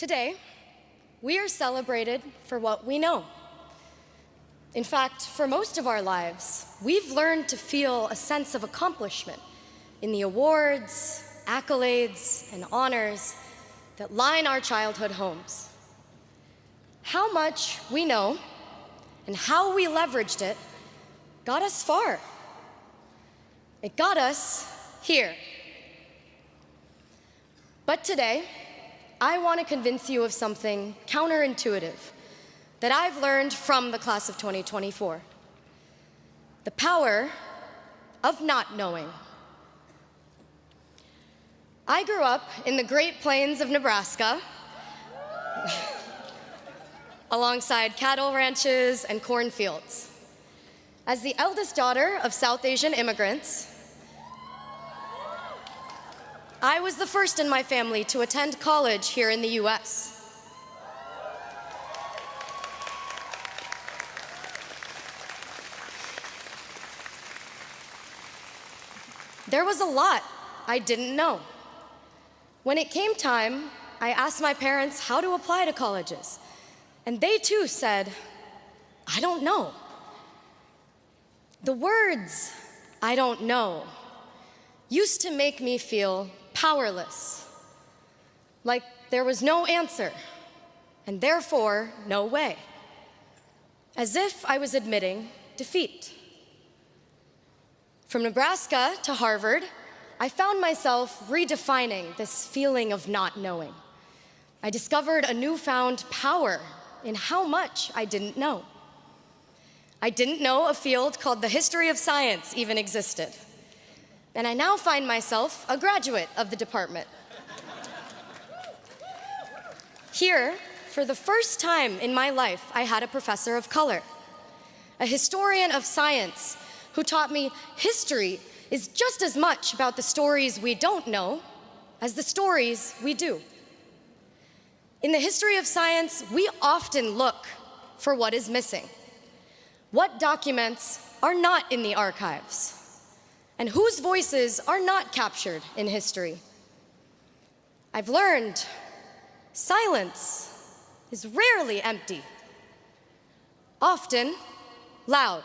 Today, we are celebrated for what we know. In fact, for most of our lives, we've learned to feel a sense of accomplishment in the awards, accolades, and honors that line our childhood homes. How much we know and how we leveraged it got us far. It got us here. But today, I want to convince you of something counterintuitive that I've learned from the class of 2024. The power of not knowing. I grew up in the Great Plains of Nebraska, alongside cattle ranches and cornfields. As the eldest daughter of South Asian immigrants, I was the first in my family to attend college here in the US. There was a lot I didn't know. When it came time, I asked my parents how to apply to colleges, and they too said, I don't know. The words, I don't know, used to make me feel powerless, like there was no answer, and therefore no way, as if I was admitting defeat. From Nebraska to Harvard, I found myself redefining this feeling of not knowing. I discovered a newfound power in how much I didn't know. I didn't know a field called the history of science even existed. And I now find myself a graduate of the department. Here, for the first time in my life, I had a professor of color, a historian of science who taught me history is just as much about the stories we don't know as the stories we do. In the history of science, we often look for what is missing, what documents are not in the archives, and whose voices are not captured in history. I've learned silence is rarely empty, often loud.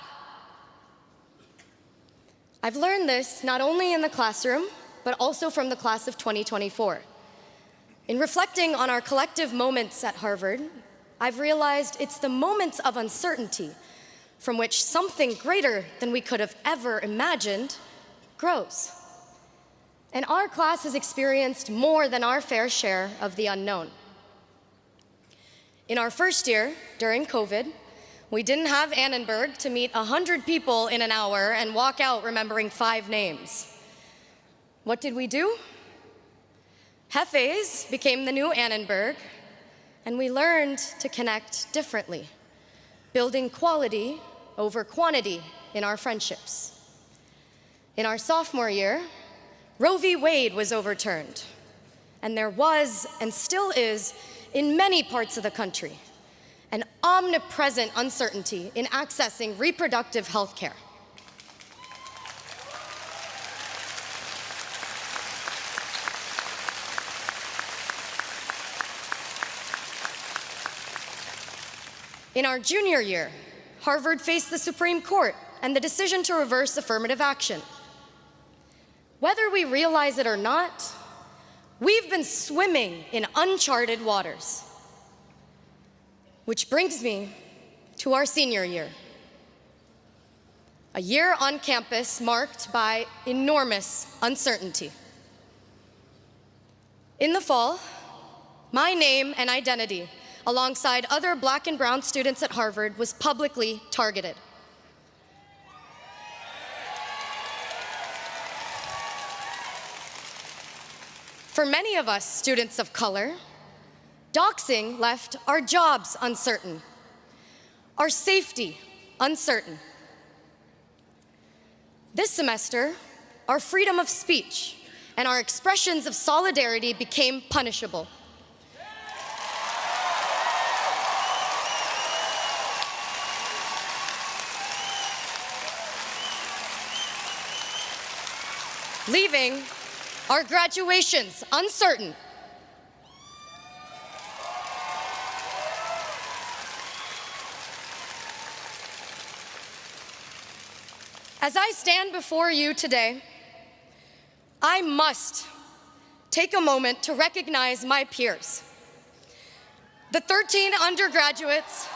I've learned this not only in the classroom, but also from the class of 2024. In reflecting on our collective moments at Harvard, I've realized it's the moments of uncertainty from which something greater than we could have ever imagined grows. And our class has experienced more than our fair share of the unknown. In our first year, during COVID, we didn't have Annenberg to meet 100 people in an hour and walk out remembering 5 names. What did we do? Hefes became the new Annenberg, and we learned to connect differently, building quality over quantity in our friendships. In our sophomore year, Roe v. Wade was overturned, and there was, and still is, in many parts of the country, an omnipresent uncertainty in accessing reproductive health care. In our junior year, Harvard faced the Supreme Court and the decision to reverse affirmative action. Whether we realize it or not, we've been swimming in uncharted waters. Which brings me to our senior year. A year on campus marked by enormous uncertainty. In the fall, my name and identity, alongside other Black and brown students at Harvard, was publicly targeted. For many of us students of color, doxing left our jobs uncertain, our safety uncertain. This semester, our freedom of speech and our expressions of solidarity became punishable. Leaving our graduations uncertain. As I stand before you today, I must take a moment to recognize my peers, the 13 undergraduates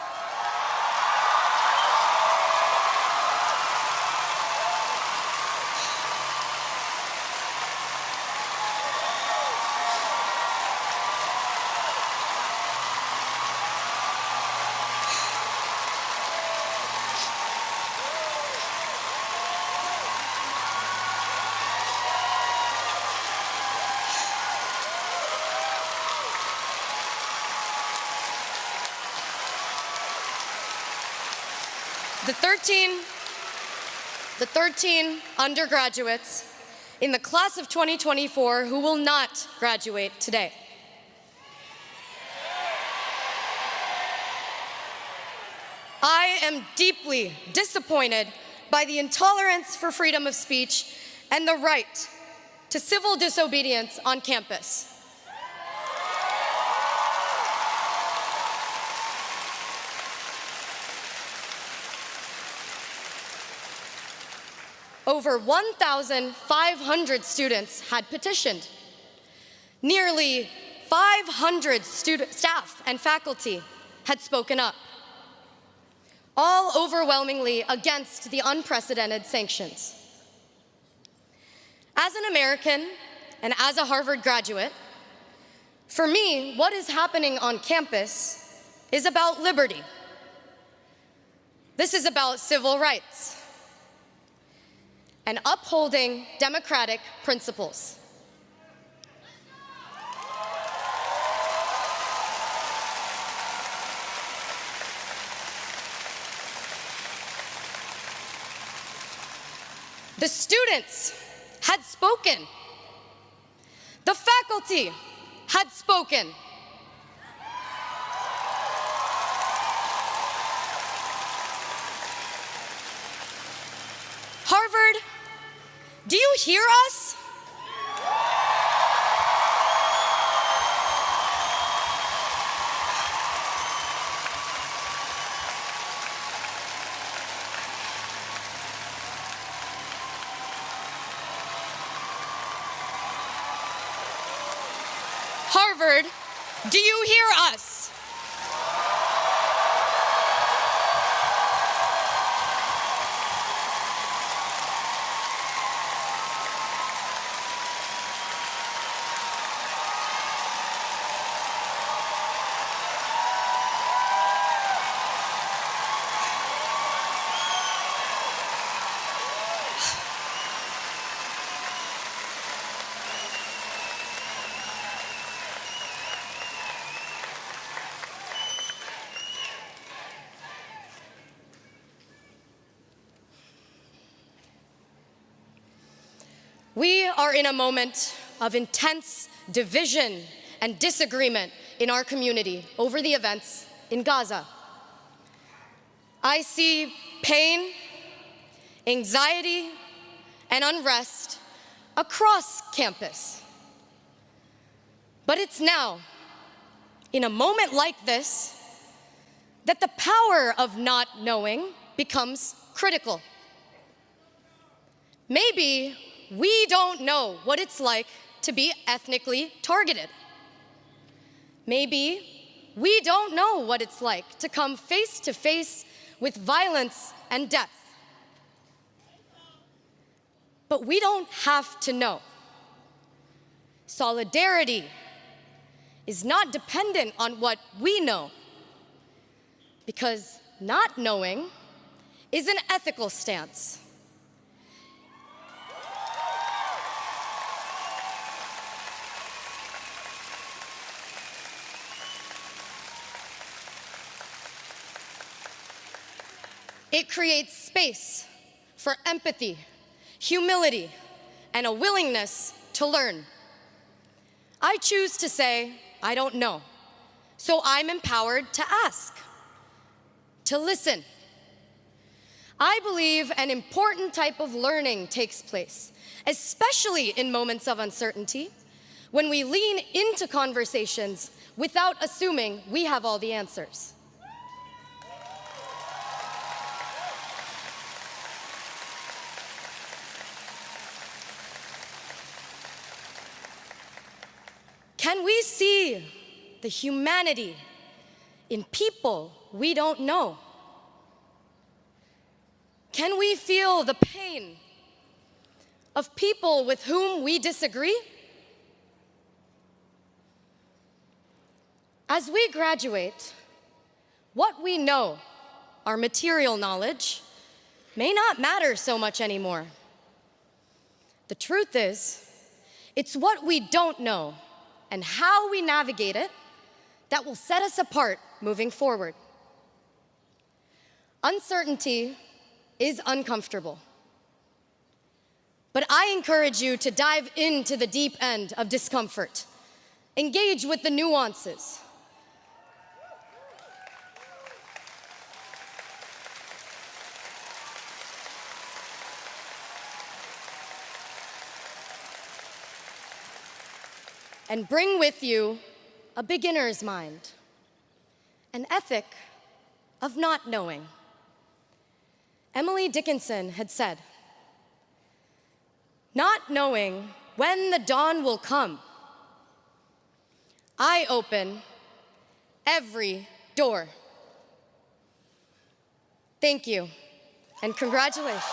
the 13 undergraduates in the class of 2024 who will not graduate today. I am deeply disappointed by the intolerance for freedom of speech and the right to civil disobedience on campus. Over 1,500 students had petitioned. Nearly 500 staff and faculty had spoken up, all overwhelmingly against the unprecedented sanctions. As an American and as a Harvard graduate, for me, what is happening on campus is about liberty. This is about civil rights and upholding democratic principles. The students had spoken. The faculty had spoken. Harvard, do you hear us? Harvard, do you hear us? We are in a moment of intense division and disagreement in our community over the events in Gaza. I see pain, anxiety, and unrest across campus. But it's now, in a moment like this, that the power of not knowing becomes critical. Maybe we don't know what it's like to be ethnically targeted. Maybe we don't know what it's like to come face to face with violence and death. But we don't have to know. Solidarity is not dependent on what we know, because not knowing is an ethical stance. It creates space for empathy, humility, and a willingness to learn. I choose to say, I don't know, so I'm empowered to ask, to listen. I believe an important type of learning takes place, especially in moments of uncertainty, when we lean into conversations without assuming we have all the answers. Can we see the humanity in people we don't know? Can we feel the pain of people with whom we disagree? As we graduate, what we know, our material knowledge, may not matter so much anymore. The truth is, it's what we don't know and how we navigate it that will set us apart moving forward. Uncertainty is uncomfortable, but I encourage you to dive into the deep end of discomfort, engage with the nuances, and bring with you a beginner's mind, an ethic of not knowing. Emily Dickinson had said, "Not knowing when the dawn will come, I open every door." Thank you, and congratulations.